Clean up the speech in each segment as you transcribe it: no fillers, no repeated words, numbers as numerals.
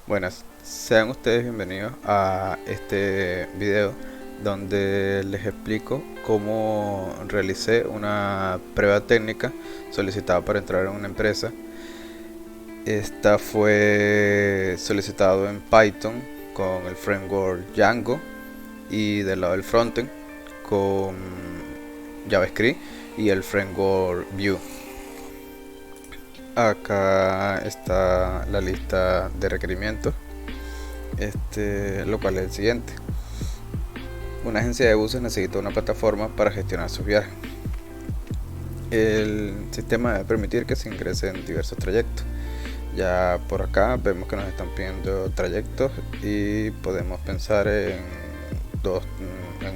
Buenas, sean ustedes bienvenidos a este video donde les explico cómo realicé una prueba técnica solicitada para entrar en una empresa. Esta fue solicitado en Python con el framework Django y del lado del frontend con JavaScript y el framework Vue. Acá está la lista de requerimientos, lo cual es el siguiente. Una agencia de buses necesita una plataforma para gestionar sus viajes. El sistema debe permitir que se ingresen diversos trayectos. Ya por acá vemos que nos están pidiendo trayectos y podemos pensar en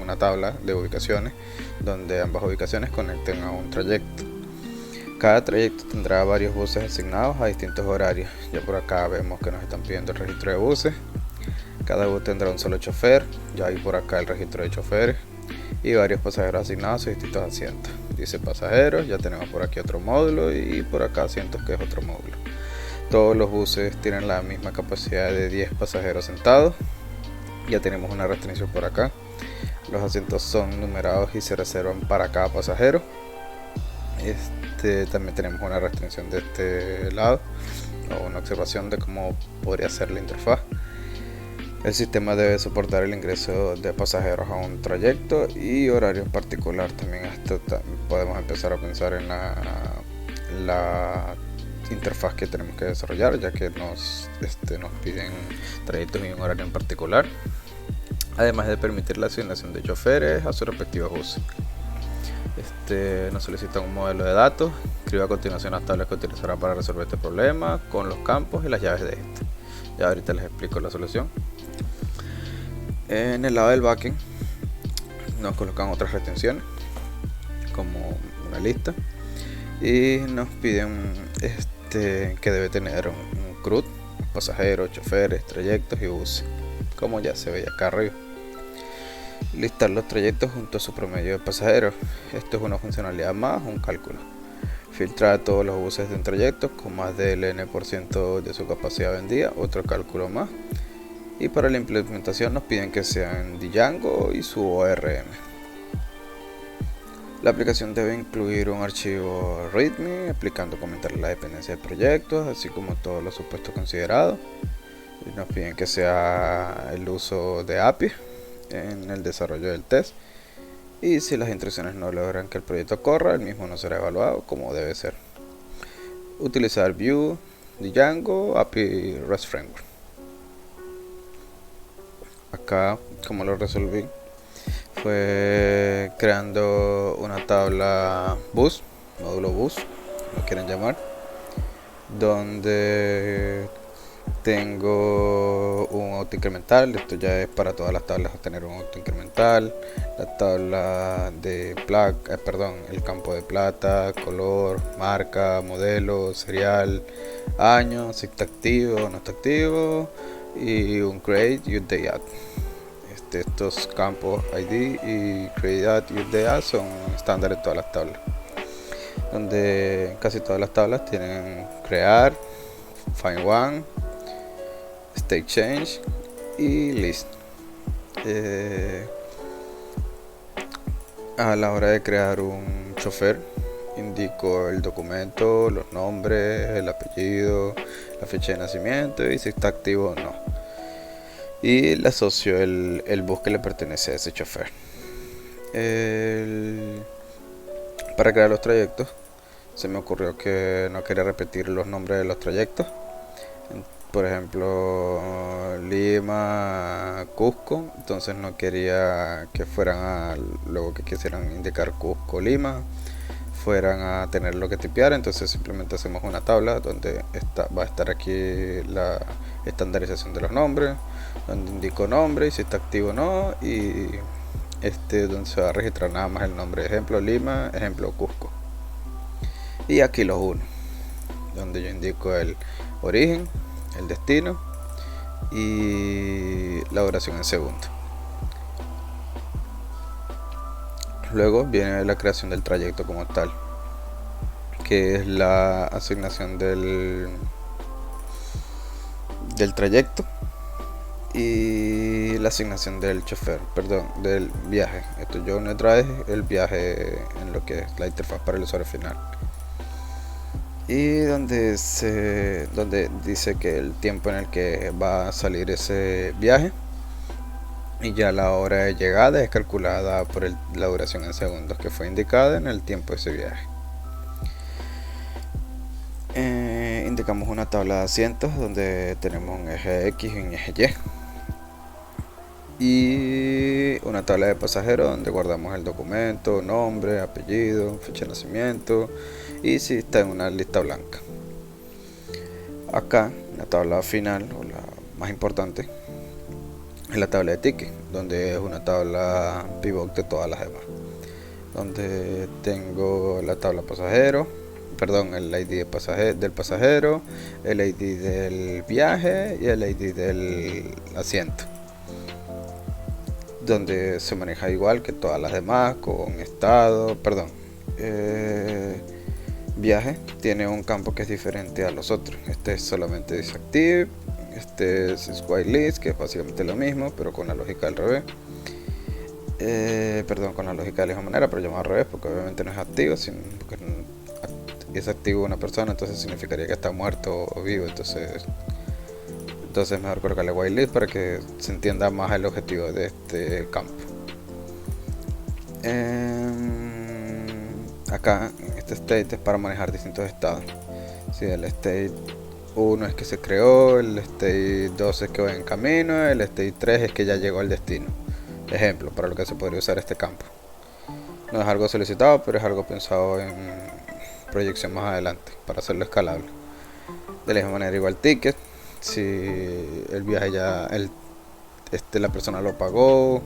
una tabla de ubicaciones donde ambas ubicaciones conecten a un trayecto. Cada trayecto tendrá varios buses asignados a distintos horarios. Ya por acá vemos que nos están pidiendo el registro de buses. Cada bus tendrá un solo chofer. Ya hay por acá el registro de choferes y varios pasajeros asignados a distintos asientos. Dice pasajeros, ya tenemos por aquí otro módulo y por acá asientos, que es otro módulo. Todos los buses tienen la misma capacidad de 10 pasajeros sentados. Ya tenemos una restricción por acá. Los asientos son numerados y se reservan para cada pasajero. También tenemos una restricción de este lado, o una observación de cómo podría ser la interfaz. El sistema debe soportar el ingreso de pasajeros a un trayecto y horario en particular. También podemos empezar a pensar en la interfaz que tenemos que desarrollar, ya que nos piden trayectos y un horario en particular, además de permitir la asignación de choferes a sus respectivos buses. Nos solicita un modelo de datos. Escriba a continuación las tablas que utilizará para resolver este problema con los campos y las llaves de este. Ya ahorita les explico la solución. En el lado del backend nos colocan otras retenciones como una lista y nos piden que debe tener un CRUD, pasajeros, choferes, trayectos y buses, como ya se ve acá arriba. Listar los trayectos junto a su promedio de pasajeros. Esto es una funcionalidad más, un cálculo. Filtrar todos los buses de un trayecto con más del N% de su capacidad vendida, otro cálculo más. Y para la implementación nos piden que sean Django y su ORM. La aplicación debe incluir un archivo README explicando comentar la dependencia del proyecto, así como todos los supuestos considerados. Y nos piden que sea el uso de API en el desarrollo del test, y si las instrucciones no logran que el proyecto corra, el mismo no será evaluado como debe ser. Utilizar Vue, Django, API REST Framework. Acá, como lo resolví, fue creando una tabla bus, módulo bus, lo quieren llamar, donde tengo un auto incremental. Esto ya es para todas las tablas tener un auto incremental. La tabla de placa, el campo de plata, color, marca, modelo, serial, año, si está activo o no está activo, y un create y un day add. Estos campos ID y create add y day add son estándar en todas las tablas, donde casi todas las tablas tienen crear, find one, state change y list. A la hora de crear un chofer, indico el documento, los nombres, el apellido, la fecha de nacimiento y si está activo o no, y le asocio el bus que le pertenece a ese chofer. Para crear los trayectos, se me ocurrió que no quería repetir los nombres de los trayectos. Por ejemplo, Lima, Cusco, entonces no quería que luego que quisieran indicar Cusco, Lima, fueran a tenerlo que tipear. Entonces simplemente hacemos una tabla donde va a estar aquí la estandarización de los nombres, donde indico nombre y si está activo o no, y donde se va a registrar nada más el nombre, ejemplo Lima, ejemplo Cusco, y aquí los uno, donde yo indico el origen, el destino y la duración en segundo. Luego viene la creación del trayecto como tal, que es la asignación del del trayecto y la asignación del chofer, perdón, del viaje. Esto yo no trae el viaje en lo que es la interfaz para el usuario final. Y donde dice que el tiempo en el que va a salir ese viaje y ya la hora de llegada es calculada por la duración en segundos que fue indicada en el tiempo de ese viaje. Indicamos una tabla de asientos donde tenemos un eje X y un eje Y y una tabla de pasajeros donde guardamos el documento, nombre, apellido, fecha de nacimiento y si está en una lista blanca. Acá la tabla final o la más importante es la tabla de ticket, donde es una tabla pivot de todas las demás, donde tengo la tabla pasajero, perdón, el ID del pasajero, el ID del viaje y el ID del asiento, donde se maneja igual que todas las demás con estado, perdón, viaje tiene un campo que es diferente a los otros. Este es solamente disactive, este es whitelist, que es básicamente lo mismo pero con la lógica al revés. Perdón, con la lógica de la misma manera pero llamado al revés, porque obviamente no es activo, sino porque es activo una persona, entonces significaría que está muerto o vivo, entonces es mejor colocarle whitelist para que se entienda más el objetivo de este campo. Acá en este state es para manejar distintos estados. Si el state 1 es que se creó, el state 2 es que va en camino, el state 3 es que ya llegó al destino. Ejemplo para lo que se podría usar este campo. No es algo solicitado, pero es algo pensado en proyección más adelante para hacerlo escalable. De la misma manera igual ticket, si el viaje ya la persona lo pagó,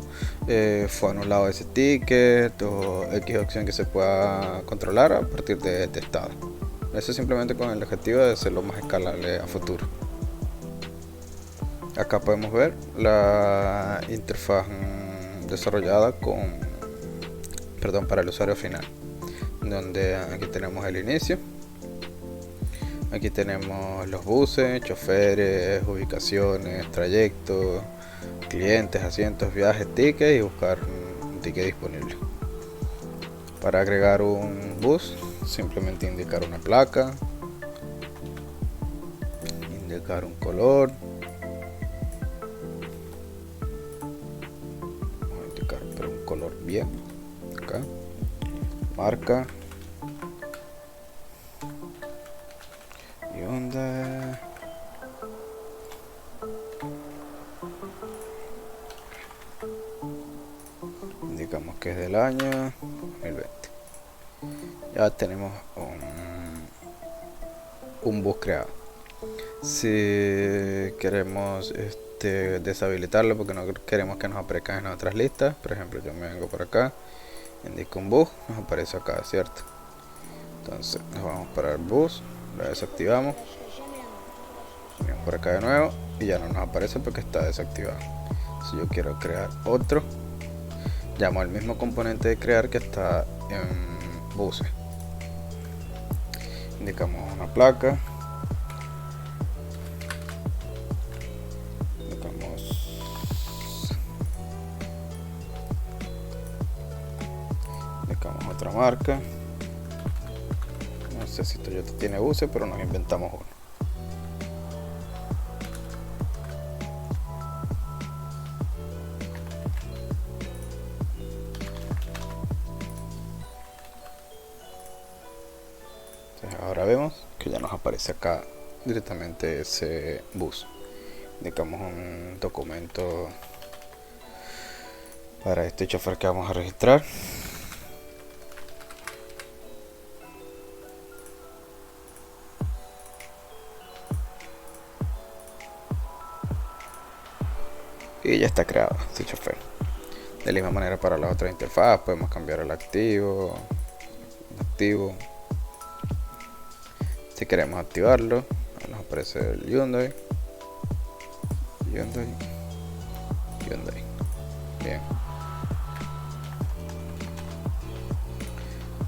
fue anulado ese ticket o X opción que se pueda controlar a partir de este estado. Eso simplemente con el objetivo de hacerlo más escalable a futuro. Acá podemos ver la interfaz desarrollada para el usuario final, donde aquí tenemos el inicio, aquí tenemos los buses, choferes, ubicaciones, trayectos, clientes, asientos, viajes, tickets y buscar un ticket disponible. Para agregar un bus, simplemente indicar una placa, indicar un color, vamos a indicar pero un color bien, acá, marca, Hyundai, indicamos que es del año 2020. Ya tenemos un bus creado. Si queremos deshabilitarlo porque no queremos que nos aparezcan en otras listas, por ejemplo yo me vengo por acá, indico un bus, nos aparece acá, ¿cierto? Entonces nos vamos para el bus, lo desactivamos, venimos por acá de nuevo y ya no nos aparece porque está desactivado. Si yo quiero crear otro, llamo al mismo componente de crear que está en buses, indicamos una placa, indicamos otra marca. No sé si Toyota tiene buses, pero nos inventamos uno. Ahora vemos que ya nos aparece acá directamente ese bus. Indicamos un documento para este chofer que vamos a registrar. Y ya está creado este chofer. De la misma manera para la otra interfaz podemos cambiar el activo. Si queremos activarlo, nos aparece el Hyundai. Bien.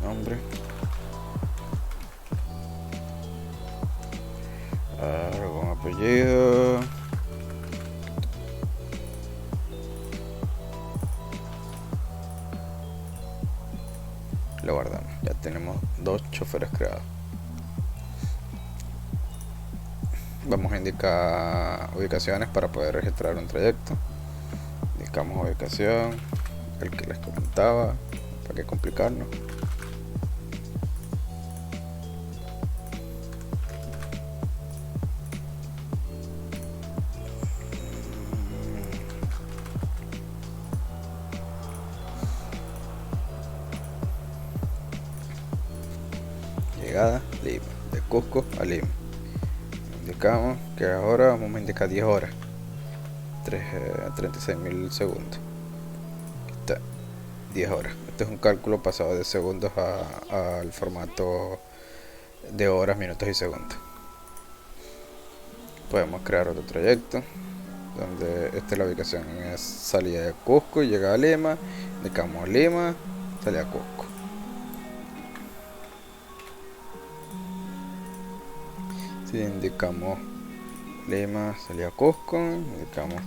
Nombre. Con apellido. choferes creados. Vamos a indicar ubicaciones para poder registrar un trayecto. Indicamos ubicación, el que les comentaba, para qué complicarnos. Llegada, Lima, de Cusco a Lima. Indicamos que ahora vamos a indicar 10 horas, 36.000 segundos. Aquí está, 10 horas. Este es un cálculo pasado de segundos al formato de horas, minutos y segundos. Podemos crear otro trayecto donde esta es la ubicación, es salida de Cusco y llegada a Lima. Indicamos Lima, salida a Cusco. Si indicamos Lima, salida a Cusco, indicamos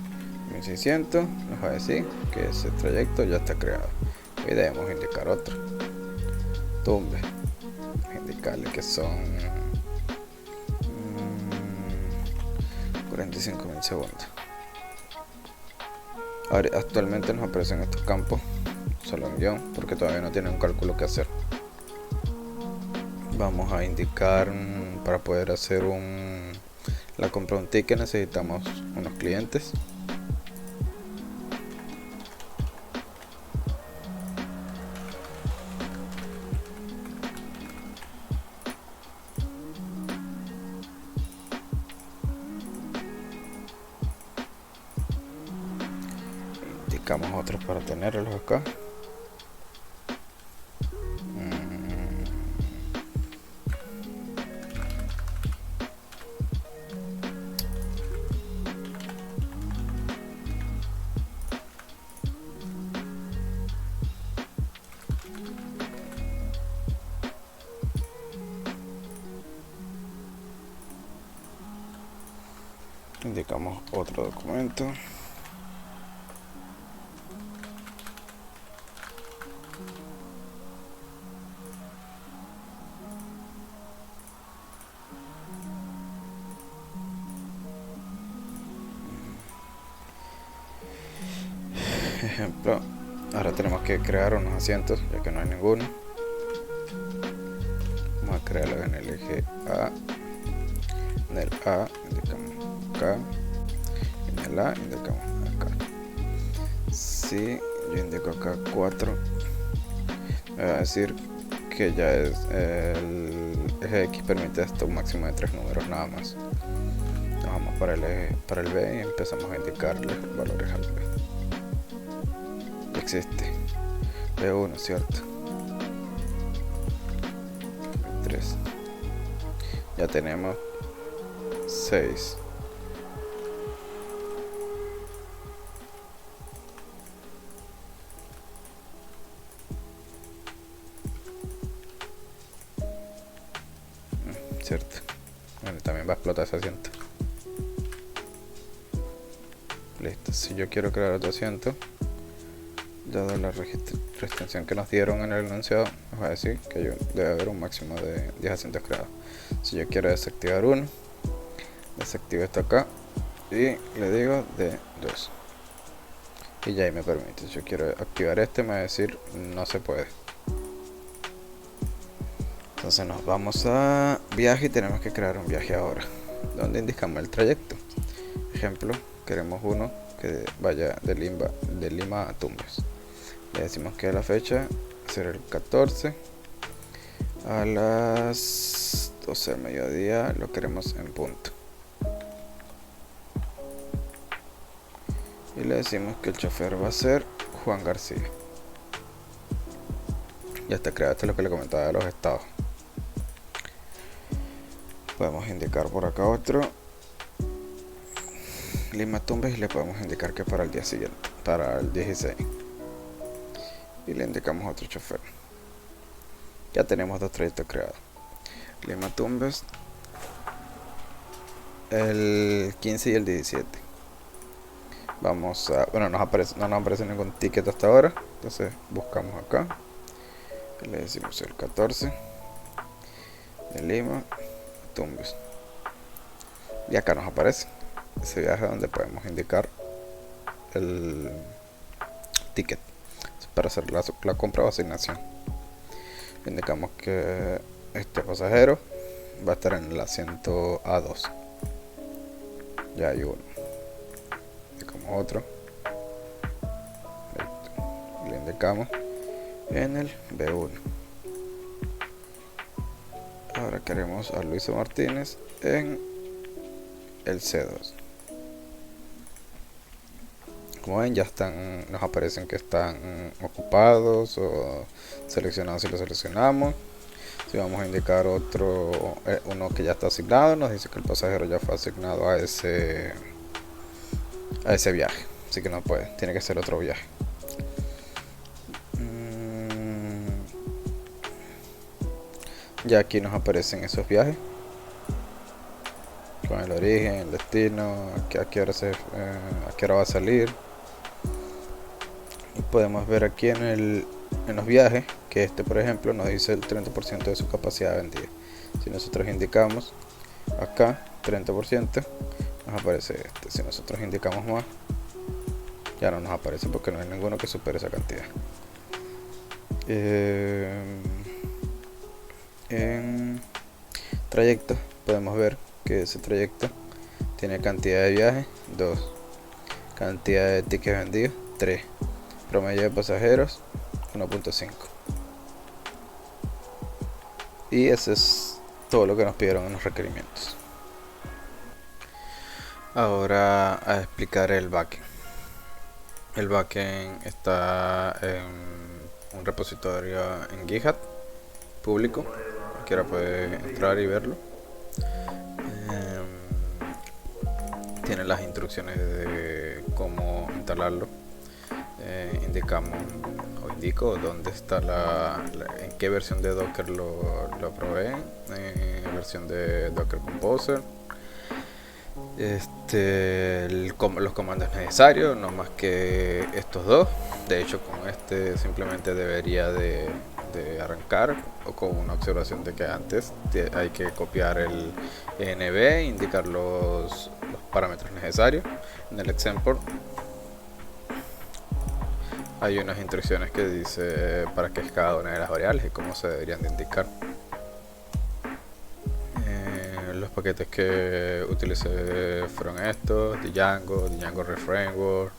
1600, nos va a decir que ese trayecto ya está creado. Y debemos indicar otro. Tumbes, indicarle que son 45.000 segundos. Ahora, actualmente nos aparecen estos campos solo en guión porque todavía no tiene un cálculo que hacer. Vamos a indicar, para poder hacer la compra de un ticket necesitamos unos clientes. Indicamos otros para tenerlos acá. Indicamos otro documento. Ejemplo, ahora tenemos que crear unos asientos ya que no hay ninguno. Vamos a crearlo en el eje A. En el A indicamos acá, en el A indicamos acá. Si yo indico acá 4, me va a decir que ya es el eje X permite esto un máximo de 3 números nada más. Nos vamos para el B y empezamos a indicarle valores al B. Existe B1, cierto, B3, ya tenemos 6. Cierto, bueno, también va a explotar ese asiento. Listo, si yo quiero crear otro asiento, dado la restricción que nos dieron en el enunciado, nos va a decir que debe haber un máximo de 10 asientos creados. Si yo quiero desactivar uno, desactivo esto acá y le digo de 2 y ya ahí me permite. Si yo quiero activar este, me va a decir no se puede. Entonces nos vamos a viaje y tenemos que crear un viaje ahora, donde indicamos el trayecto. Ejemplo, queremos uno que vaya de Lima a Tumbes. Le decimos que la fecha será el 14 a las 12 del mediodía, lo queremos en punto. Y le decimos que el chofer va a ser Juan García. Ya está creado, esto es lo que le comentaba de los estados. Podemos indicar por acá otro Lima Tumbes y le podemos indicar que para el día siguiente, para el 16, y le indicamos otro chofer. Ya tenemos dos trayectos creados. Lima Tumbes el 15 y el 17. Vamos a, bueno, no nos aparece ningún ticket hasta ahora, entonces buscamos acá y le decimos el 14 de Lima a Tumbes. Y acá nos aparece ese viaje donde podemos indicar el ticket para hacer la compra o asignación. Indicamos que este pasajero va a estar en el asiento A2. Ya hay uno. Indicamos otro. Le indicamos en el B1. Ahora queremos a Luisa Martínez en el C2. Como ven, ya nos aparecen que están ocupados o seleccionados si lo seleccionamos. Si vamos a indicar uno que ya está asignado, nos dice que el pasajero ya fue asignado a ese viaje, así que no puede, tiene que ser otro viaje. Ya aquí nos aparecen esos viajes con el origen, el destino, a qué hora va a salir. Y podemos ver aquí en los viajes que por ejemplo nos dice el 30% de su capacidad vendida. Si nosotros indicamos acá 30%, nos aparece este. Si nosotros indicamos más, ya no nos aparece porque no hay ninguno que supere esa cantidad. En trayecto podemos ver que ese trayecto tiene cantidad de viajes 2, cantidad de tickets vendidos 3, promedio de pasajeros 1.5. y eso es todo lo que nos pidieron en los requerimientos. Ahora a explicar el backend. El backend está en un repositorio en GitHub público, cualquiera puede entrar y verlo. Tiene las instrucciones de cómo instalarlo. Indico dónde está en qué versión de Docker lo proveen, versión de Docker Composer, los comandos necesarios, no más que estos dos. De hecho, con este simplemente debería de arrancar, o con una observación de que antes hay que copiar el env, indicar los parámetros necesarios. En el export hay unas instrucciones que dice para qué es cada una de las variables y cómo se deberían de indicar. Los paquetes que utilicé fueron estos: Django Reframework,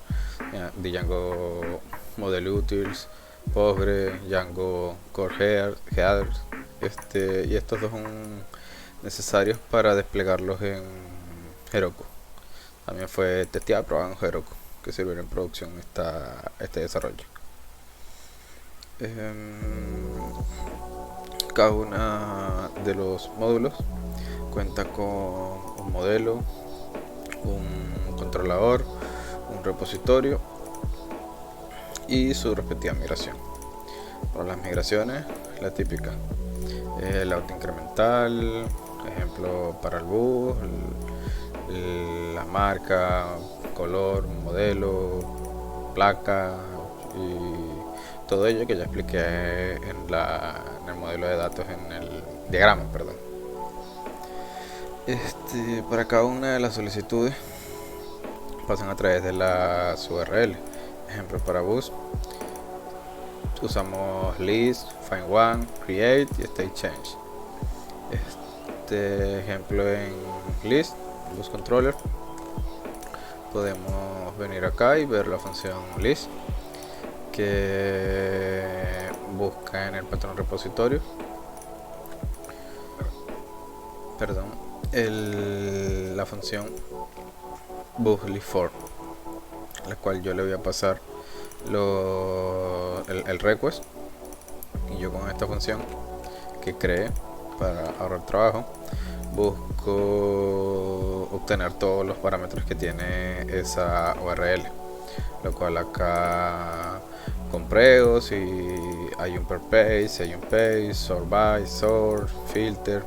Django Model Utils, Postgre, Django Core Headers, y estos dos son necesarios para desplegarlos en Heroku. También fue testeado, probado en Heroku, que sirve en producción este desarrollo. Cada uno de los módulos cuenta con un modelo, un controlador, un repositorio y su respectiva migración. Para las migraciones, la típica, el auto incremental, ejemplo para el bus, la marca, color, modelo, placa y todo ello que ya expliqué en el modelo de datos, en el diagrama, perdón. Para cada una de las solicitudes pasan a través de las URL. Ejemplo para bus, usamos list, find one, create y state change. Ejemplo en list, bus controller, podemos venir acá y ver la función list, que busca en el patrón repositorio, la función bus list for, la cual yo le voy a pasar el request, y yo con esta función que creé para ahorrar trabajo busco obtener todos los parámetros que tiene esa URL, lo cual acá compreo si hay un per page, si hay un page, sort by, sort, filter,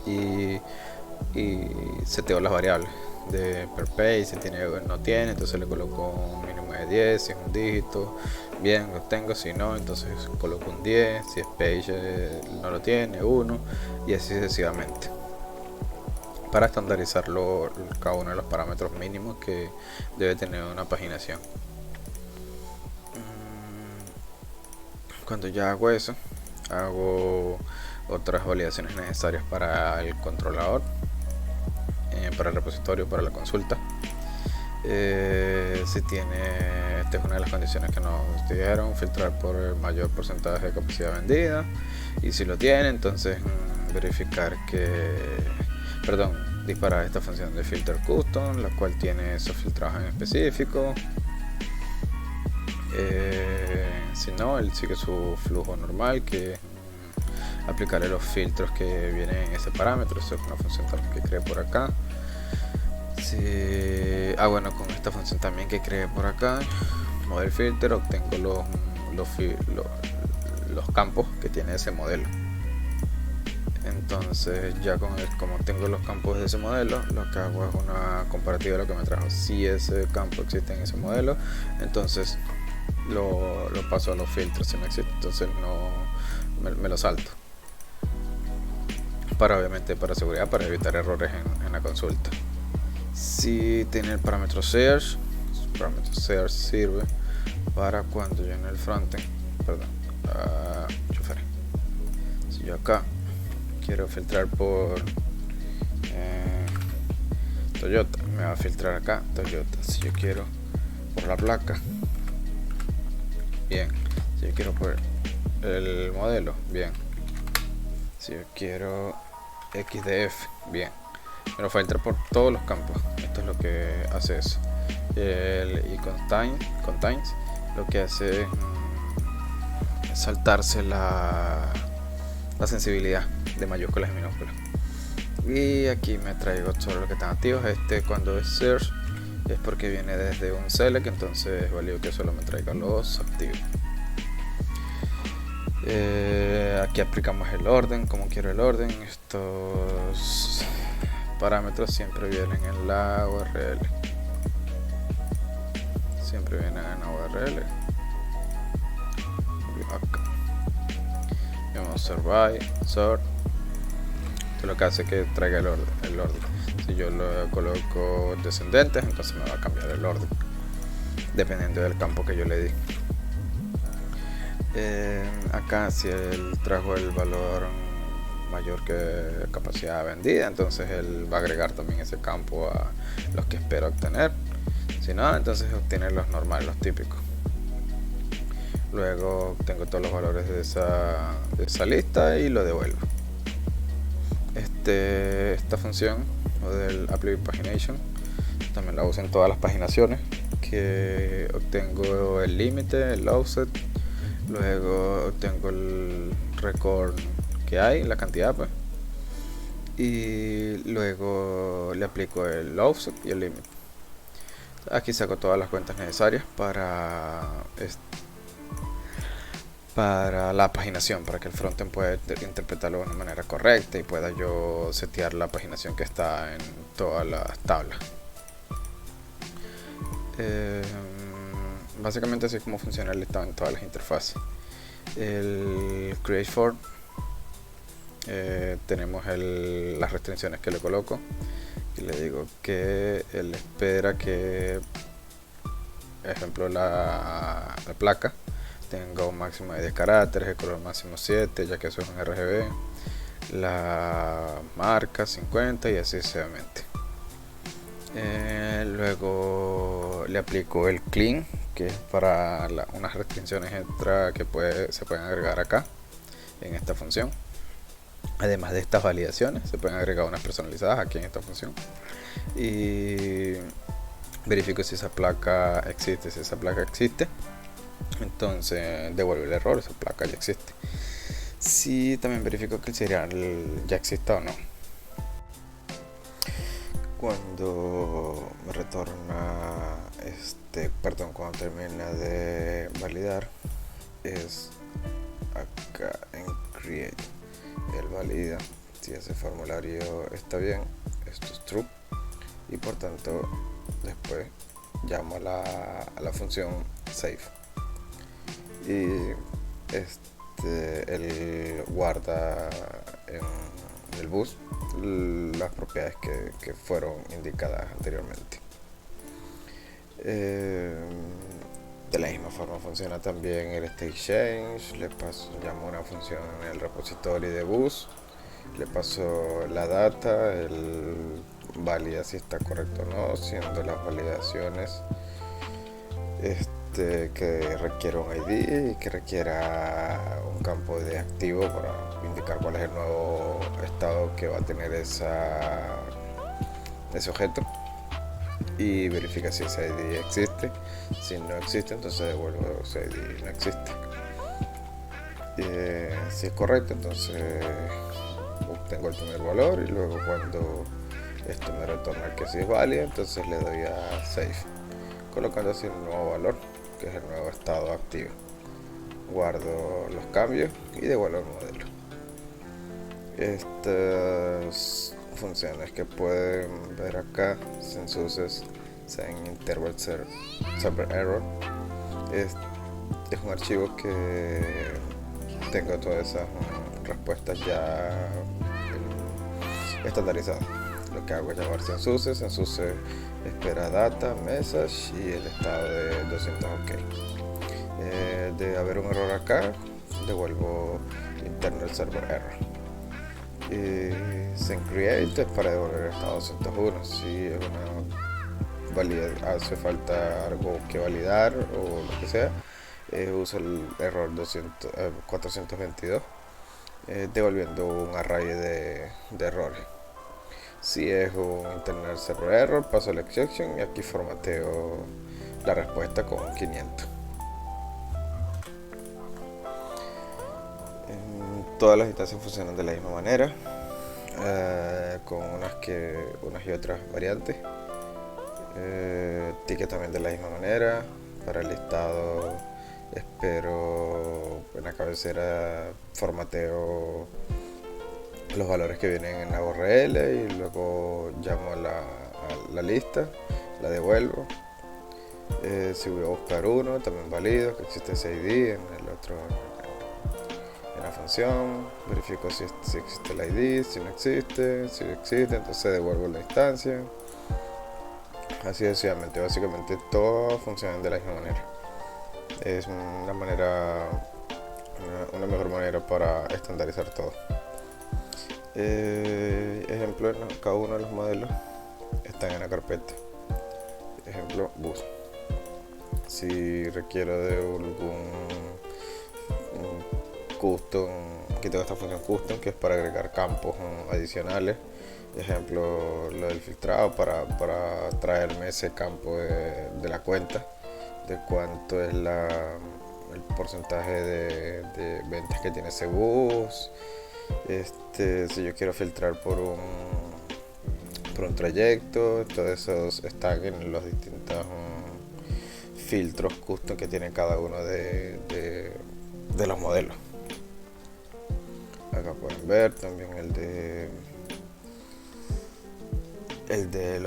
y seteo las variables. de per page, si tiene o no tiene, entonces le coloco un mínimo de 10, si es un dígito, bien, lo tengo, si no, entonces coloco un 10, si es page no lo tiene, 1, y así sucesivamente, para estandarizarlo cada uno de los parámetros mínimos que debe tener una paginación. Cuando ya hago eso, hago otras validaciones necesarias para el controlador, para el repositorio, para la consulta. Si tiene, esta es una de las condiciones que nos dijeron, filtrar por el mayor porcentaje de capacidad vendida, y si lo tiene, entonces verificar que, disparar esta función de filter custom, la cual tiene esos filtrados en específico. Si no, él sigue su flujo normal, que es aplicarle los filtros que vienen en ese parámetro. Eso es una función también que creé por acá. Bueno, con esta función también que creé por acá, model filter, obtengo los campos que tiene ese modelo. Entonces ya como tengo los campos de ese modelo, lo que hago es una comparativa de lo que me trajo. Si ese campo existe en ese modelo, entonces lo paso a los filtros. Si no existe, entonces no me lo salto, obviamente para seguridad, para evitar errores en la consulta. Si tiene el parámetro search sirve para cuando yo en el frontend, si yo acá quiero filtrar por Toyota, me va a filtrar acá Toyota. Si yo quiero por la placa, bien. Si yo quiero por el modelo, bien. Si yo quiero XDF, bien. Me lo filtra por todos los campos. Esto es lo que hace eso. Y contains lo que hace es saltarse la sensibilidad de mayúsculas y minúsculas. Y aquí me traigo solo lo que están activos. Cuando es search es porque viene desde un select, entonces es válido que solo me traiga los activos. Aquí aplicamos el orden, como quiero el orden. Estos parámetros siempre vienen en la URL. Acá vemos survive, sort. Esto lo que hace que traiga el orden. Si yo lo coloco descendentes, entonces me va a cambiar el orden dependiendo del campo que yo le di. Acá si él trajo el valor mayor que capacidad vendida, entonces él va a agregar también ese campo a los que espera obtener. Si no, entonces obtiene los normales, los típicos. Luego obtengo todos los valores de esa lista y lo devuelvo. Esta función o del apply pagination también la uso en todas las paginaciones, que obtengo el límite, el offset, luego obtengo el record que hay, la cantidad pues, y luego le aplico el offset y el límite. Aquí saco todas las cuentas necesarias para la paginación, para que el frontend pueda interpretarlo de una manera correcta y pueda yo setear la paginación que está en todas las tablas. Básicamente así es como funciona el listado en todas las interfaces. El create for, tenemos las restricciones que le coloco y le digo que él espera que, por ejemplo, la placa tenga un máximo de 10 caracteres, el color máximo 7, ya que eso es un RGB, la marca 50 y así sucesivamente. Luego le aplico el clean, que es para unas restricciones extra que se pueden agregar acá en esta función. Además de estas validaciones, se pueden agregar unas personalizadas aquí en esta función. Y verifico si esa placa existe. Si esa placa existe, entonces devuelve el error, esa placa ya existe. Si también verifico que el serial ya exista o no. Cuando me retorna cuando termina de validar, es acá en create. Él valida si ese formulario está bien, esto es true, y por tanto después llamo a la función save y él guarda en el bus las propiedades que fueron indicadas anteriormente. De la misma forma funciona también el state change. Llamo una función en el repositorio de bus, le paso la data, él valida si está correcto o no, siendo las validaciones que requiere un ID y que requiera un campo de activo para indicar cuál es el nuevo estado que va a tener ese objeto, y verifica si ese ID existe. Si no existe, entonces devuelvo ese ID no existe. Si es correcto, entonces obtengo el primer valor, y luego cuando esto me retorna que sí es válido, entonces le doy a save, colocando así un nuevo valor, que es el nuevo estado activo. Guardo los cambios y devuelvo el modelo. Estas funciones que pueden ver acá, censuses, en interval server error, es un archivo que tengo todas esas respuestas ya estandarizadas. Lo que hago es llamar censuses espera data, message y el estado de 200 ok. De haber un error acá, devuelvo internal server error. Send create es para devolver el estado 201. Si es hace falta algo que validar o lo que sea, uso el error 422, devolviendo un array de errores. Si es un internal server error, paso la exception y aquí formateo la respuesta con 500. Todas las instancias funcionan de la misma manera, con unas y otras variantes. Ticket también de la misma manera. Para el listado espero en la cabecera, formateo los valores que vienen en la URL y luego llamo a la lista, la devuelvo. Si voy a buscar uno, también valido que existe ese ID en el otro, en la función, verifico si existe el ID, si no existe, si existe, entonces devuelvo la instancia. Así sucesivamente. Básicamente todos funcionan de la misma manera. Es una mejor manera para estandarizar todo. Ejemplo, cada uno de los modelos están en la carpeta. Ejemplo, bus. Si requiero de algún custom, aquí tengo esta función custom que es para agregar campos adicionales. Ejemplo, lo del filtrado para traerme ese campo de la cuenta, de cuánto es el porcentaje de ventas que tiene ese bus. Si yo quiero filtrar por un trayecto, todos esos están en los distintos filtros custom que tiene cada uno de los modelos. Acá pueden ver también el de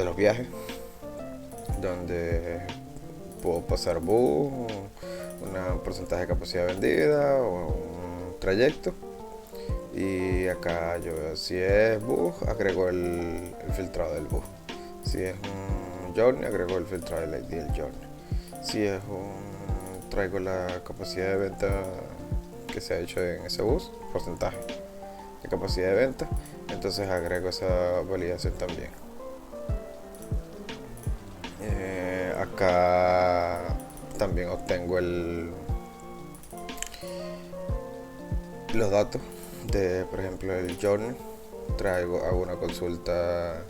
los viajes, donde puedo pasar bus, un porcentaje de capacidad vendida o un trayecto. Y acá yo veo si es bus, agrego el filtrado del bus. Si es un journey, agrego el filtrado del ID del journey. Si es traigo la capacidad de venta que se ha hecho en ese bus, porcentaje de capacidad de venta, entonces agrego esa validación también. Acá también obtengo los datos de, por ejemplo, el journey. Hago una consulta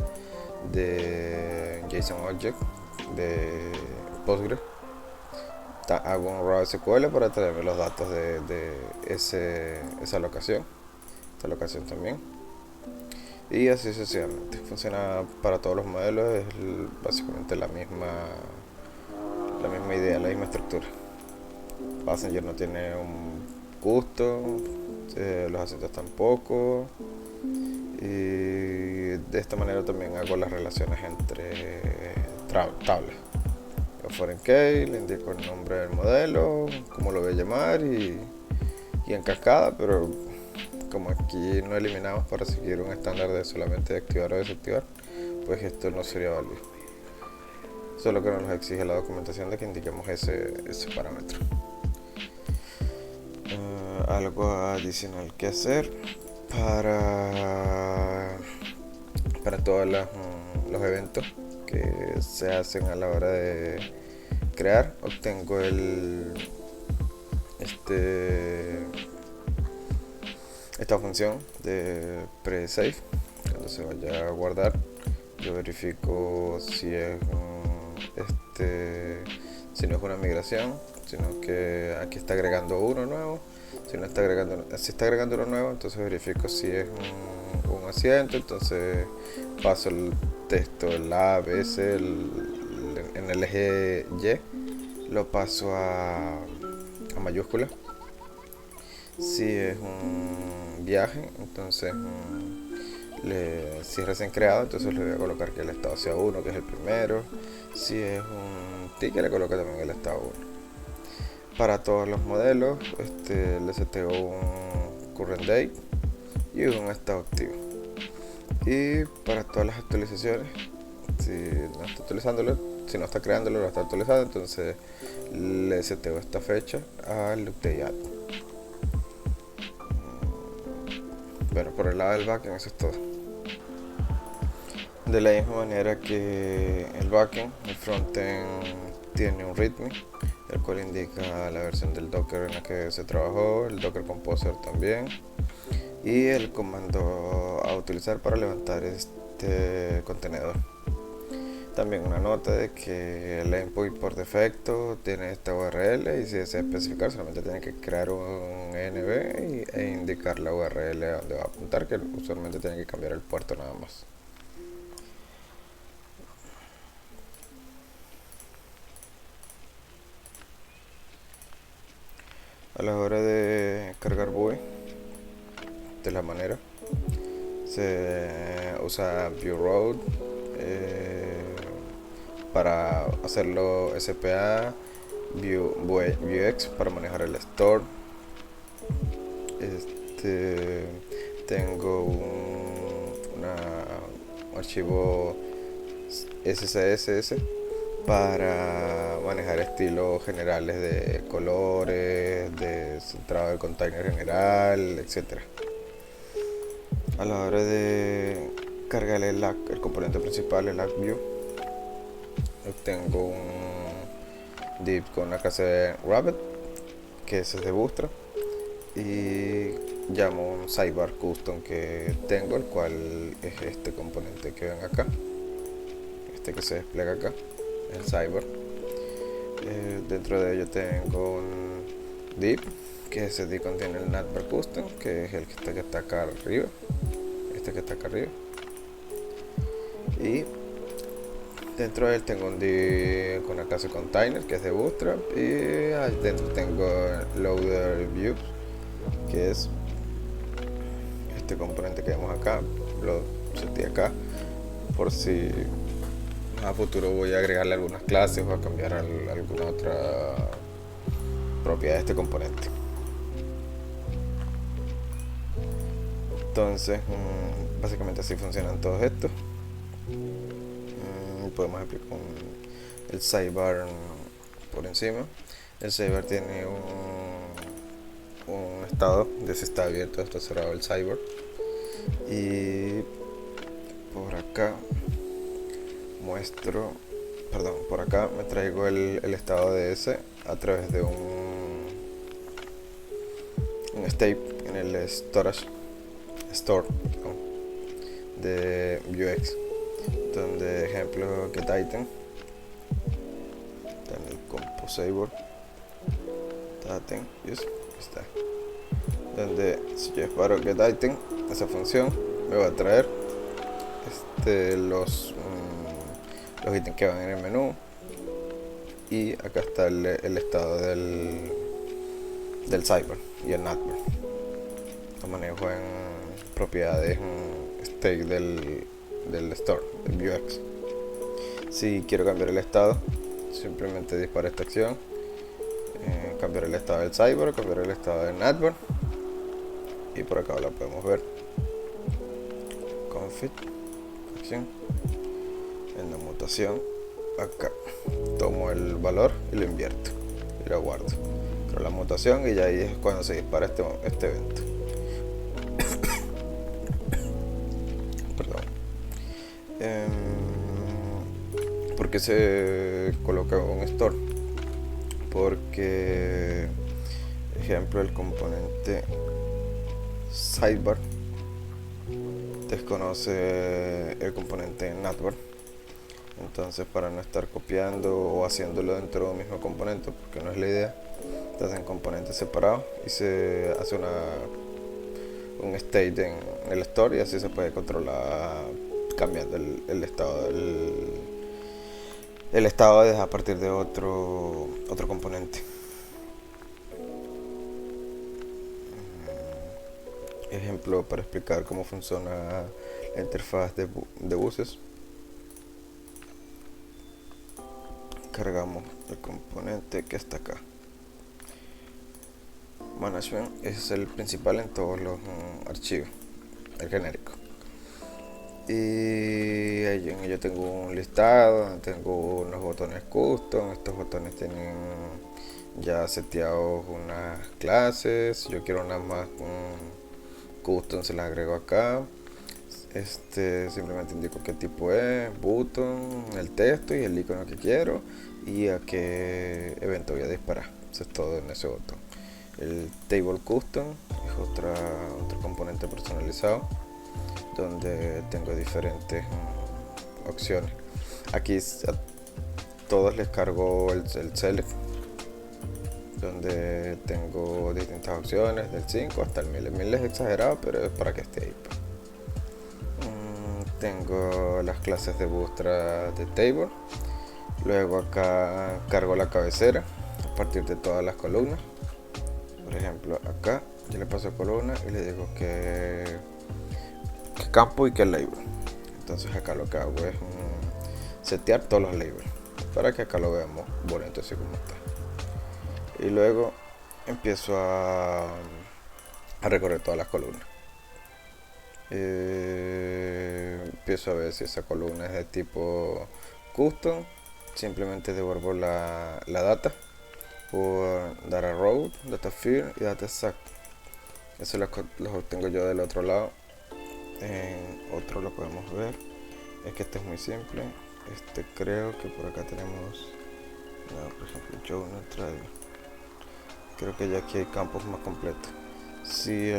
de JSON Object de Postgres. Hago un raw SQL para traerme los datos de esa locación, esta locación también, y así sucesivamente. Funciona para todos los modelos, es básicamente la misma idea, la misma estructura. Passenger no tiene un custom, los acentos tampoco, y de esta manera también hago las relaciones entre tablas. Yo foreign key, le indico el nombre del modelo, cómo lo voy a llamar y en cascada, pero como aquí no eliminamos para seguir un estándar de solamente activar o desactivar, pues esto no sería válido. Solo que nos exige la documentación de que indiquemos ese parámetro. Algo adicional que hacer para todos los eventos que se hacen a la hora de crear. Obtengo esta función de pre-save. Cuando se vaya a guardar, yo verifico si es si no es una migración, sino que aquí está agregando uno nuevo. Si está agregando uno nuevo, entonces verifico si es un asiento. Entonces paso el texto, el A, B, C, en el eje Y lo paso a mayúscula. Si es un viaje, entonces si es recién creado, entonces le voy a colocar que el estado sea 1, que es el primero. Si es un ticket, le coloco también el estado 1. Para todos los modelos, le seteo un current date y un estado activo. Y para todas las actualizaciones, si no está actualizándolo, si no está creándolo, lo está actualizando, entonces le seteo esta fecha al update add. Bueno, por el lado del backend eso es todo. De la misma manera que el backend, el frontend tiene un readme, el cual indica la versión del Docker en la que se trabajó, el Docker Composer también, y el comando a utilizar para levantar este contenedor. También una nota de que el endpoint por defecto tiene esta URL y si desea especificar solamente tiene que crear un env e indicar la URL a donde va a apuntar, que usualmente tiene que cambiar el puerto nada más. A la hora de cargar GUI, de la manera, se usa ViewRoad para hacerlo SPA, Vuex para manejar el store. Tengo un archivo SCSS para manejar estilos generales de colores, de centrado del container general, etc. A la hora de cargar el componente principal, el ActView, obtengo un div con la clase de Rabbit, que es de Bootstrap, y llamo un sidebar custom que tengo, el cual es este componente que ven acá, que se despliega acá, el sidebar. Dentro de ello tengo un div, que ese div contiene el navbar custom, que es el que está acá arriba, que está acá arriba. Y dentro de él tengo un div con la clase container, que es de Bootstrap, y dentro tengo loader views, que es este componente que vemos acá. Lo seté acá por si a futuro voy a agregarle algunas clases o a cambiar alguna otra propiedad de este componente. Entonces básicamente así funcionan todos estos. Podemos aplicar el sidebar por encima. El sidebar tiene un estado de si está abierto o está cerrado el sidebar. Y por acá por acá me traigo el estado de ese a través de un state en el store de Vuex, donde ejemplo getItem, está en el composable item, está, donde si yo disparo getItem, esa función me va a traer los ítems que van en el menú, y acá está el estado del sidebar y el navbar. Lo manejo en propiedades state del del store, del Vuex. Si quiero cambiar el estado, simplemente disparo esta acción, cambiar el estado del Cyborg, cambiar el estado del Network, y por acá la podemos ver. Config, acción, en la mutación, acá tomo el valor y lo invierto y lo guardo. Pero la mutación, y ya ahí es cuando se dispara este evento. Perdón. ¿Por qué se coloca un store? Porque, ejemplo, el componente sidebar desconoce el componente network. Entonces, para no estar copiando o haciéndolo dentro de un mismo componente, porque no es la idea, se hacen componentes separados y se hace un state en el store, y así se puede controlar cambiando el estado a partir de otro componente. Ejemplo para explicar cómo funciona la interfaz de buses. Cargamos el componente que está acá. Management es el principal en todos los archivos, el genérico. Y ahí en ello tengo un listado, tengo unos botones custom. Estos botones tienen ya seteados unas clases. Si yo quiero una más custom, se las agrego acá. Simplemente indico qué tipo es, button, el texto y el icono que quiero y a qué evento voy a disparar. Eso es todo en ese botón. El table custom es otro componente personalizado donde tengo diferentes opciones. Aquí a todos les cargo el select, donde tengo distintas opciones del 5 hasta el 1000. El 1000 es exagerado, pero es para que esté ahí. Tengo las clases de Bootstrap de table. Luego acá cargo la cabecera a partir de todas las columnas. Por ejemplo, acá yo le paso columna y le digo que campo y que label. Entonces acá lo que hago es setear todos los labels para que acá lo veamos bonito así como está. Y luego empiezo a recorrer todas las columnas. Empiezo a ver si esa columna es de tipo custom. Simplemente devuelvo la data por data row, data field y data exact. Eso los obtengo yo del otro lado. En otro lo podemos ver. Es que este es muy simple. Creo que por acá tenemos, por ejemplo, journal travel. Creo que ya aquí hay campos más completos. Si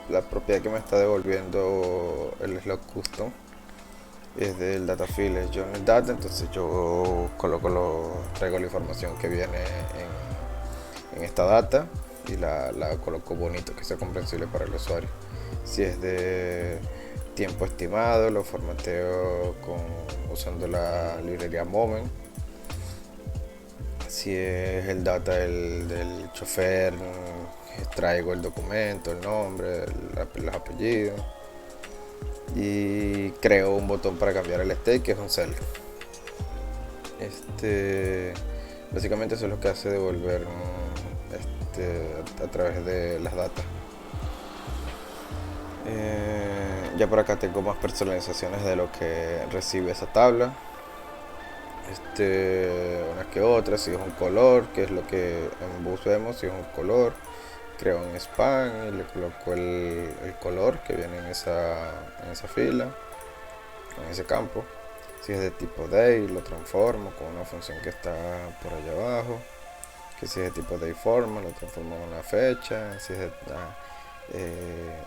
la propiedad que me está devolviendo el slot custom es del data field, es journal data, entonces yo traigo la información que viene en esta data y la coloco bonito, que sea comprensible para el usuario. Si es de tiempo estimado, lo formateo usando la librería Moment. Si es el data del chofer, traigo el documento, el nombre, los apellidos, y creo un botón para cambiar el state, que es un select. Básicamente eso es lo que hace devolver a través de las datas. Ya por acá tengo más personalizaciones de lo que recibe esa tabla. Unas que otras, si es un color, que es lo que en bus vemos, si es un color, creo un span y le coloco el color que viene en esa fila, en ese campo. Si es de tipo day, lo transformo con una función que está por allá abajo. Que si es de tipo day forma, lo transformo en una fecha. Si es de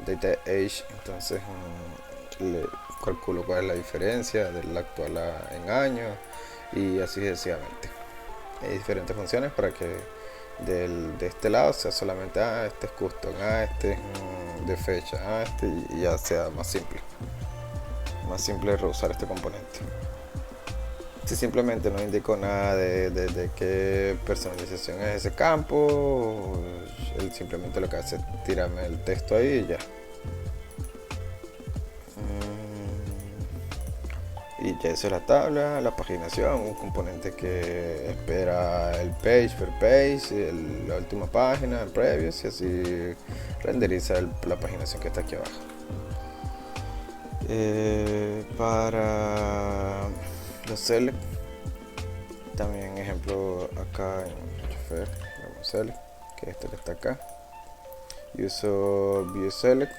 data age, entonces le calculo cuál es la diferencia del actual en años, y así sucesivamente. Hay diferentes funciones para que de este lado sea solamente este es custom, este es de fecha, y ya sea más simple reusar este componente. Si simplemente no indico nada de qué personalización es ese campo, él simplemente lo que hace es tirarme el texto ahí y ya. Y ya eso es la tabla, la paginación, un componente que espera el page per page, la última página, el previous, y así renderiza la paginación que está aquí abajo. Para los select, también ejemplo acá en Refer, vamos select, que es este que está acá. Y uso view select,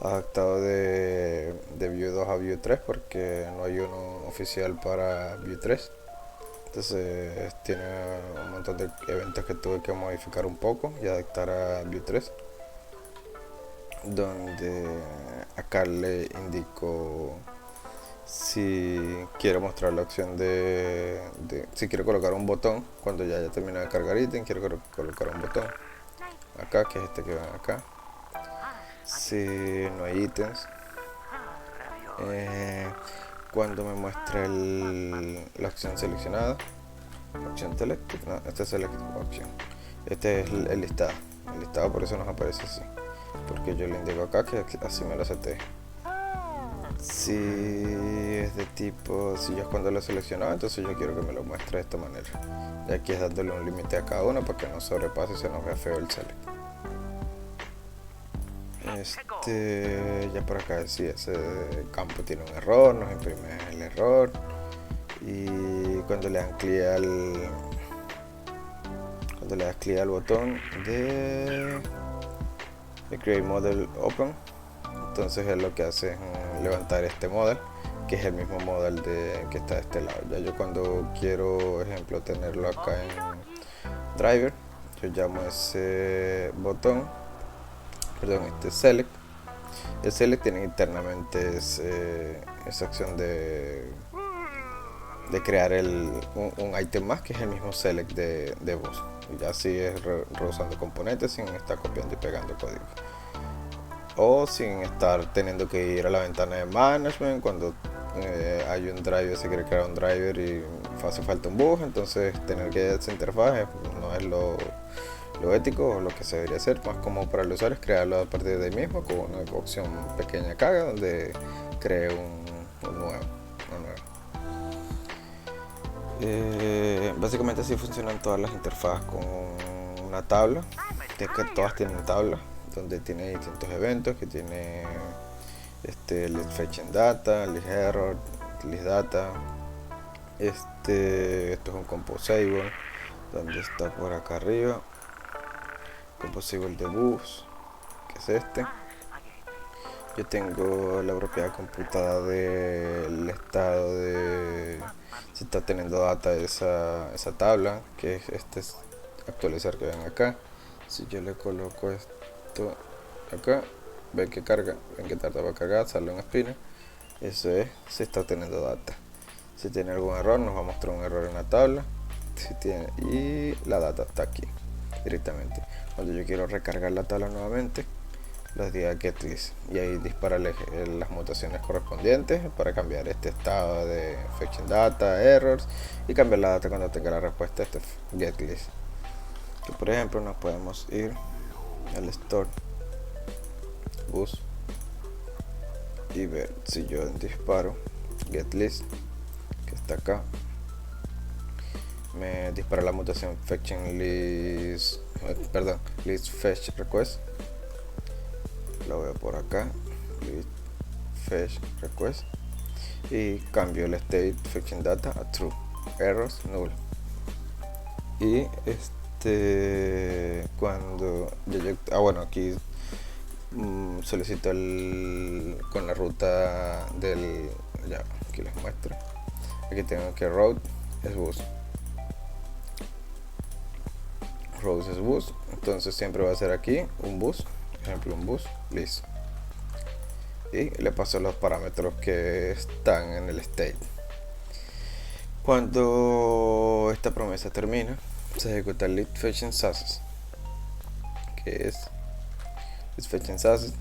adaptado de Vue 2 a Vue 3 porque no hay uno oficial para Vue 3. Entonces tiene un montón de eventos que tuve que modificar un poco y adaptar a Vue 3, donde acá le indico si quiero mostrar la opción si quiero colocar un botón cuando ya haya terminado de cargar ítem. Quiero colocar un botón acá, que es este que ven acá. Si no hay ítems, cuando me muestre la opción seleccionada, opción select, no, este es select option, este es el listado. El listado por eso nos aparece así, porque yo le indico acá que así me lo seté. Si es de tipo, si yo es cuando lo he seleccionado, entonces yo quiero que me lo muestre de esta manera. Y aquí es dándole un límite a cada uno para que no sobrepase y se nos vea feo el select. Ya por acá si ese campo tiene un error, nos imprime el error. Y cuando le dan clic al botón de Create Model Open, entonces él lo que hace es levantar este model, que es el mismo model que está de este lado. Ya yo cuando quiero, ejemplo, tenerlo acá en driver, yo llamo ese botón, este select. El select tiene internamente esa acción de crear un item más, que es el mismo select de voz. Y ya así es reusando componentes sin estar copiando y pegando código, o sin estar teniendo que ir a la ventana de management cuando hay un driver, se quiere crear un driver y hace falta un bug. Entonces tener que ir a esa interfaz no es lo ético o lo que se debería hacer. Más como para el usuario es crearlo a partir de ahí mismo con una opción pequeña que haga, donde cree un nuevo. Básicamente así funcionan todas las interfaces con una tabla, que todas tienen tabla donde tiene distintos eventos, que tiene list fetching data, list error, list data. Esto es un composable, donde está por acá arriba, composable de bus, que es este. Yo tengo la propiedad computada del estado de si está teniendo data de esa tabla, que es actualizar, que ven acá. Si yo le coloco esto acá, ven que carga, ven que tarda para cargar, sale un spinner. Eso es, si está teniendo data. Si tiene algún error, nos va a mostrar un error en la tabla. Y la data está aquí directamente. Cuando yo quiero recargar la tabla nuevamente, los diga getList, y ahí dispararle las mutaciones correspondientes para cambiar este estado de fetching data, errors, y cambiar la data cuando tenga la respuesta a este getList. Que por ejemplo nos podemos ir al store bus y ver si yo disparo getList, que está acá, me dispara la mutación fetching list, list fetch request. Lo veo por acá, list fetch request, y cambio el state fetching data a true, errors null. Y cuando bueno, aquí solicito con la ruta del, ya aquí les muestro, aquí tengo que route es bus, entonces siempre va a ser aquí un bus, ejemplo un bus list, y le paso los parámetros que están en el state. Cuando esta promesa termina, se ejecuta el list fetching success, que es list fetching success,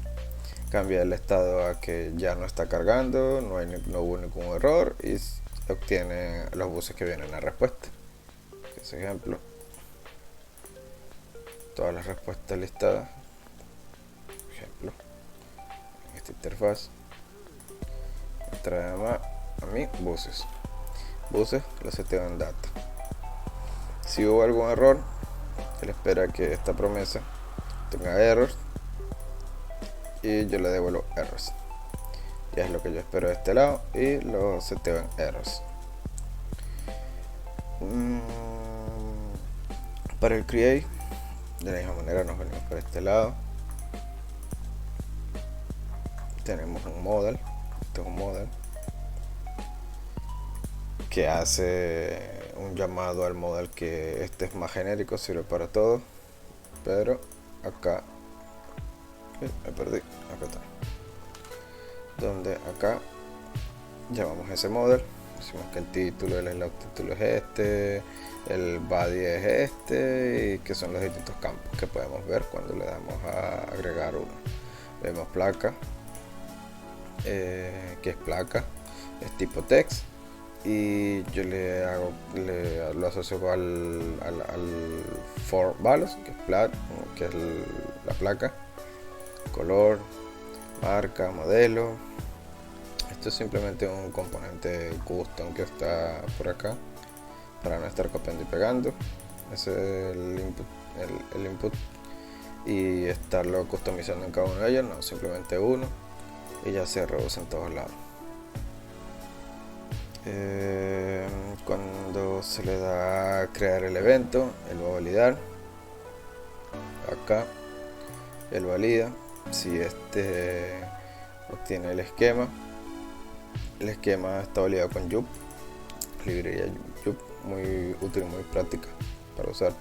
cambia el estado a que ya no está cargando, no hubo ningún error, y obtiene los buses que vienen en la respuesta, que es ejemplo todas las respuestas listadas, ejemplo en esta interfaz. traemos a mi buses lo seteo en data. Si hubo algún error, él espera que esta promesa tenga errors y yo le devuelvo errors. Ya es lo que yo espero de este lado y lo seteo en errors. Para el create, de la misma manera nos venimos por este lado. Tenemos un model. Este es un model que hace un llamado al model, que este es más genérico, sirve para todo, pero acá me perdí, acá está, donde acá llamamos ese model, decimos que el título, el título es este, el body es este, y que son los distintos campos que podemos ver cuando le damos a agregar uno. Vemos placa, que es placa, es tipo text, y yo lo asocio al for values, que es plat, que es la placa, color, marca, modelo. Esto es simplemente un componente custom que está por acá para no estar copiando y pegando. Ese es el input y estarlo customizando en cada uno de ellos, no, simplemente uno y ya se reduce en todos lados. Cuando se le da a crear el evento, él va a validar. Acá él valida si este obtiene el esquema. El esquema está validado con Jup, librería Jup, muy útil, muy práctica para usar,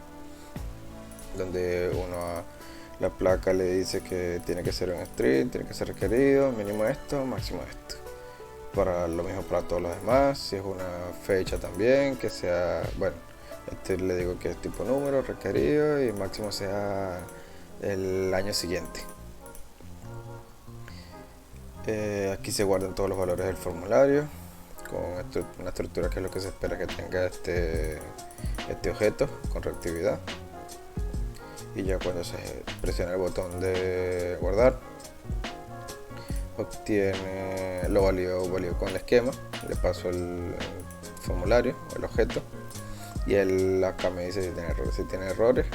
donde uno a la placa le dice que tiene que ser un string, tiene que ser requerido, mínimo esto, máximo esto. Para lo mismo para todos los demás, si es una fecha también, que sea, bueno, este le digo que es tipo número, requerido, y máximo sea el año siguiente. Aquí se guardan todos los valores del formulario con una estructura que es lo que se espera que tenga este objeto con reactividad. Y ya cuando se presiona el botón de guardar, obtiene, lo valido con el esquema, le paso el formulario, el objeto, y él acá me dice si tiene errores. Si tiene errores,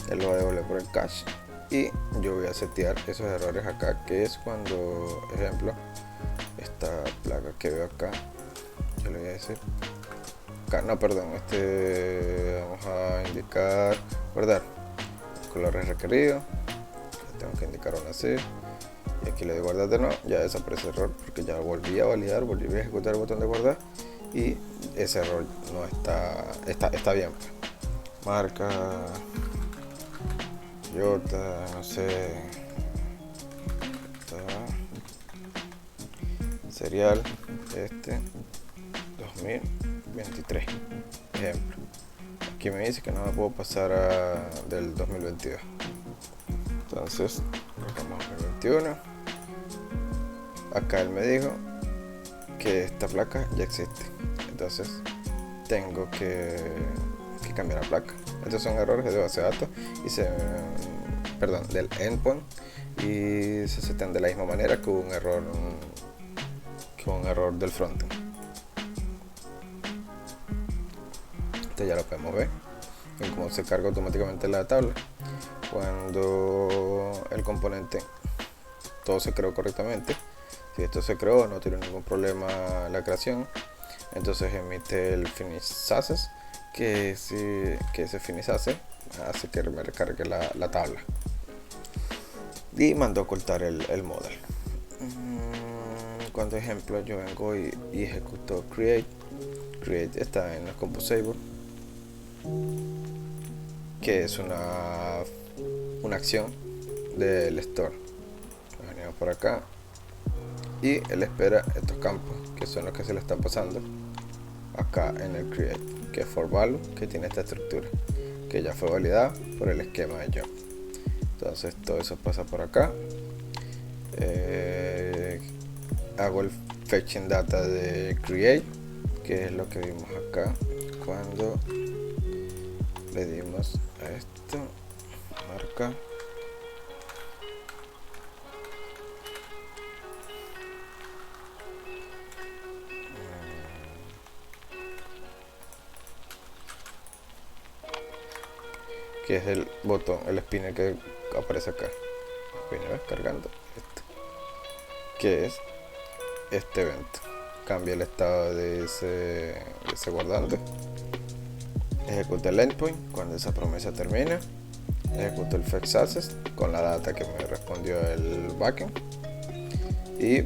él lo va a devolver por el cache y yo voy a setear esos errores acá, que es cuando, ejemplo, esta placa que veo acá, yo le voy a decir acá, no, perdón, vamos a indicar guardar, colores requeridos, tengo que indicar aún así, y aquí le doy guardar de nuevo, ya desaparece el error porque ya volví a validar, volví a ejecutar el botón de guardar y ese error no está bien. Marca Toyota, no sé, serial 2023, ejemplo. Aquí me dice que no me puedo pasar del 2022, entonces colocamos 2021. Acá él me dijo que esta placa ya existe, entonces tengo que cambiar la placa. Estos son errores de base de datos del endpoint, y se setean de la misma manera que un error del frontend. Esto ya lo podemos ver en cómo se carga automáticamente la tabla cuando el componente todo se creó correctamente. Si esto se creó, no tiene ningún problema la creación, entonces emite el finish success, que ese finish hace que me recargue la tabla, y mando a ocultar el model. Cuando ejemplo yo vengo y ejecuto create está en los composable, que es una acción del store. Venimos por acá y él espera estos campos, que son los que se le están pasando acá en el create, que es for value, que tiene esta estructura que ya fue validada por el esquema de job. Entonces todo eso pasa por acá. Hago el fetching data de create, que es lo que vimos acá cuando le dimos a esto, marca, que es el botón, el spinner que aparece acá. Spinner, ¿ves? Cargando esto, que es este evento. Cambia el estado de ese guardante. Ejecuta el endpoint cuando esa promesa termina. Ejecuto el fetch access con la data que me respondió el backend. Y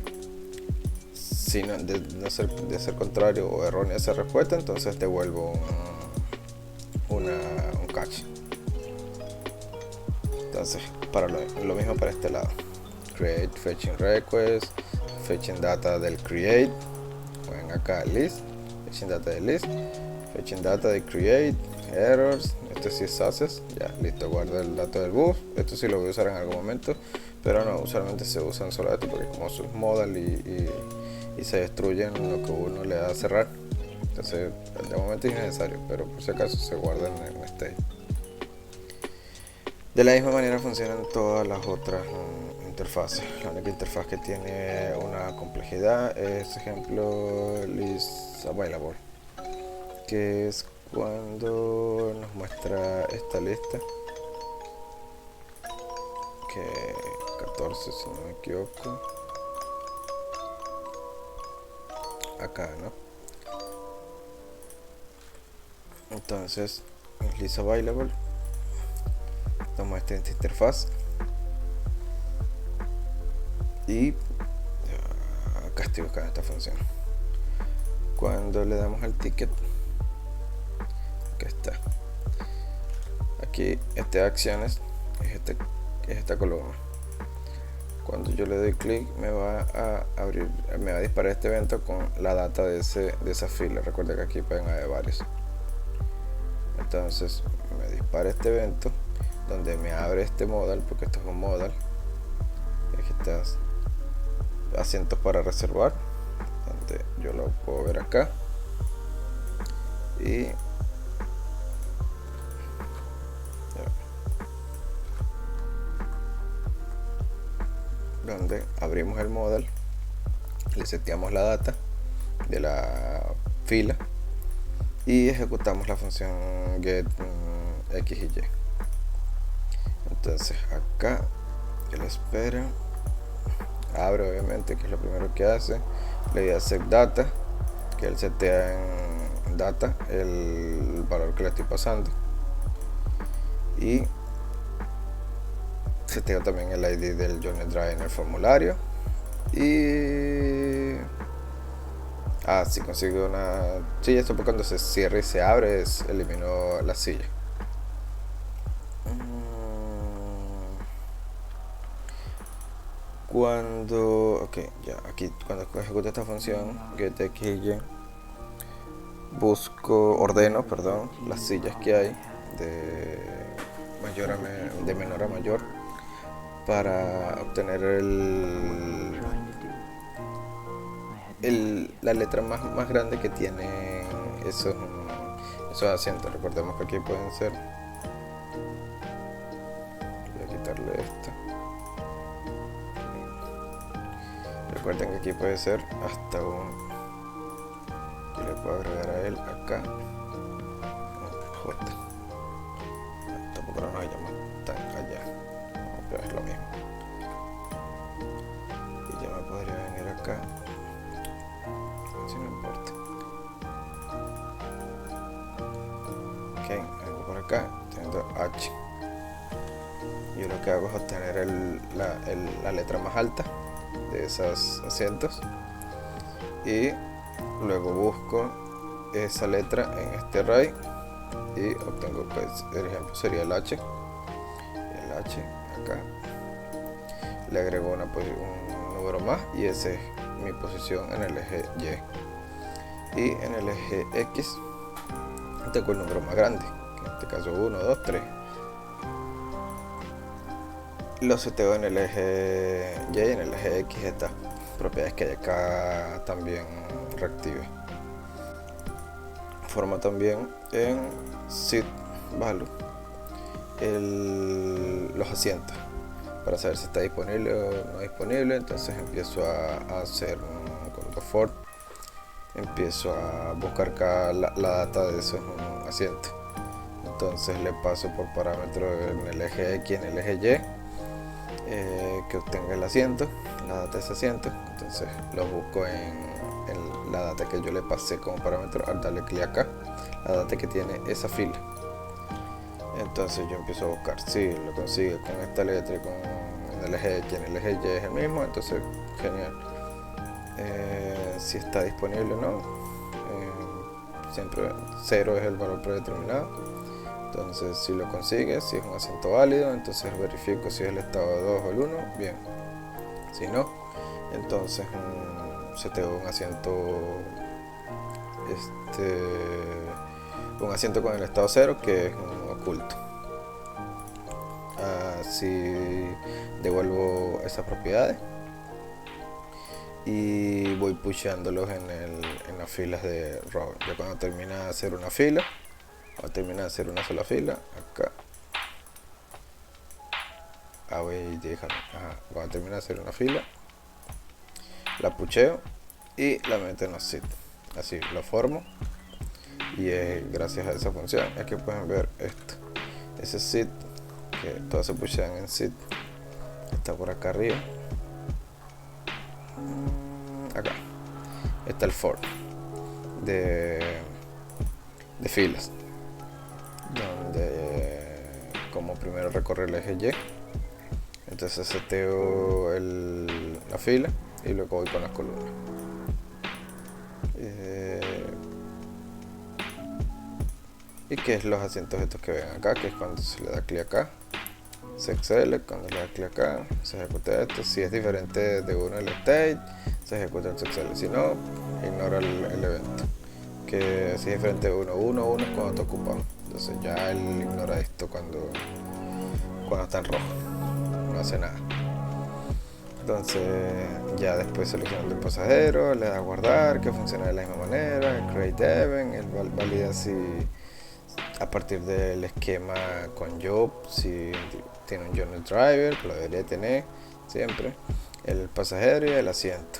si no, de ser contrario o errónea esa respuesta, entonces devuelvo un cache. Entonces, para lo mismo para este lado. Create fetching request, fetching data del create. Ven acá list, fetching data de list, fetching data de create, errors. Este sí es access, ya listo, guarda el dato del bus. Esto sí lo voy a usar en algún momento, pero no, usualmente se usan solo esto porque como es modal y se destruyen lo que uno le da a cerrar. Entonces de momento es innecesario, pero por si acaso se guardan en stage. De la misma manera funcionan todas las otras interfaces. La única interfaz que tiene una complejidad es, ejemplo, list available, que es cuando nos muestra esta lista, que 14 si no me equivoco, acá, ¿no? Entonces list available nos muestra esta interfaz y acá estoy buscando esta función. Cuando le damos al ticket, acá está, aquí acciones es esta columna. Cuando yo le doy clic me va a abrir, me va a disparar este evento con la data de esa fila. Recuerda que aquí pueden haber varios. Entonces me dispara este evento donde me abre este modal, porque esto es un modal. Aquí está asientos para reservar, donde yo lo puedo ver acá, y donde abrimos el modal, le seteamos la data de la fila y ejecutamos la función get x y y. Entonces acá él espera, abre obviamente, que es lo primero que hace, le doy a set data, que él setea en data el valor que le estoy pasando, y seteo también el ID del Journey Drive en el formulario. Y si consigo una silla, esto cuando se cierra y se abre, elimino la silla. Cuando aquí cuando ejecuto esta función getXY, ordeno las sillas que hay de menor a mayor para obtener la letra más grande que tienen esos asientos. Recordemos que aquí pueden ser, voy a quitarle esto. Recuerden que aquí puede ser hasta yo le puedo agregar a él acá J, tampoco nos llama tan allá, pero es lo mismo. Y ya me podría venir acá, si no importa. Vengo por acá teniendo H. Yo lo que hago es obtener la letra más alta de esos asientos y luego busco esa letra en este array y obtengo, pues, el ejemplo sería el H. Acá le agrego un número más y esa es mi posición en el eje Y, y en el eje X tengo el número más grande, en este caso 1, 2, 3. Lo seteo en el eje Y, en el eje X estas propiedades que hay acá también reactive. Forma también en set value los asientos para saber si está disponible o no disponible. Entonces empiezo a hacer con for, empiezo a buscar acá la data de esos asientos. entonces le paso por parámetro en el eje X, en el eje Y, que obtenga el asiento, la data de ese asiento. Entonces lo busco en la data que yo le pasé como parámetro al darle clic acá, la data que tiene esa fila. Entonces yo empiezo a buscar si lo consigue con esta letra y en el eje X, en el eje Y es el mismo, entonces genial. Si está disponible o no, siempre 0 es el valor predeterminado. Entonces si lo consigue, si es un asiento válido, entonces verifico si es el estado 2 o el 1, bien. Si no, entonces seteo un asiento con el estado 0, que es un oculto. Así devuelvo esas propiedades y voy pusheándolos en las filas de Robin. Ya cuando termina de hacer una fila, cuando termina de hacer una sola fila, acá cuando termina de hacer una fila, la pucheo y la meto en los SID. Así lo formo, y gracias a esa función es que pueden ver esto. Ese SID, que todas se pushean en SID, está por acá arriba. Acá está el for de filas, donde como primero recorre el eje Y, entonces seteo la fila y luego voy con las columnas. Y que es los asientos estos que ven acá, que es cuando se le da clic acá, se excele, cuando le da clic acá, se ejecuta esto. Si es diferente de uno el state, se ejecuta el excele, si no, ignora el evento. Que si es diferente de 1 es cuando está ocupado, entonces ya él ignora esto cuando está en rojo, no hace nada. Entonces ya después selecciona el pasajero, le da a guardar, que funciona de la misma manera, el create event, él valida si a partir del esquema con job, si tiene un journey driver, que lo debería tener siempre, el pasajero y el asiento.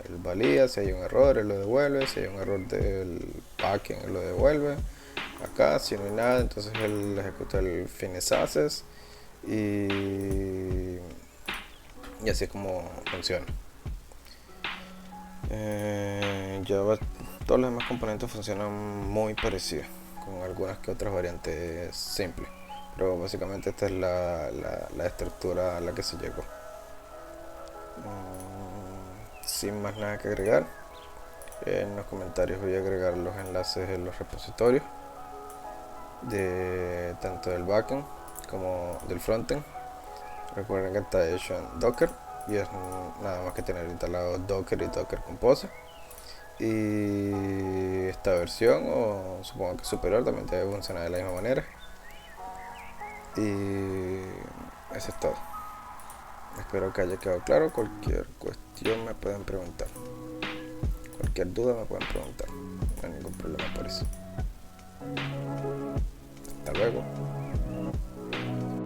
Él valida si hay un error, él lo devuelve, si hay un error del packing, él lo devuelve. Acá, si no hay nada, entonces él ejecuta el finish access y así es como funciona. Todos los demás componentes funcionan muy parecidos, con algunas que otras variantes simples, pero básicamente esta es la estructura a la que se llegó. Sin más nada que agregar, en los comentarios voy a agregar los enlaces de los repositorios de tanto del backend como del frontend. Recuerden que está hecho en Docker y es nada más que tener instalado Docker y Docker Compose. Y esta versión, o supongo que superior, también debe funcionar de la misma manera. Y eso es todo. Espero que haya quedado claro. Cualquier cuestión me pueden preguntar, cualquier duda me pueden preguntar, no hay ningún problema por eso. Hasta luego.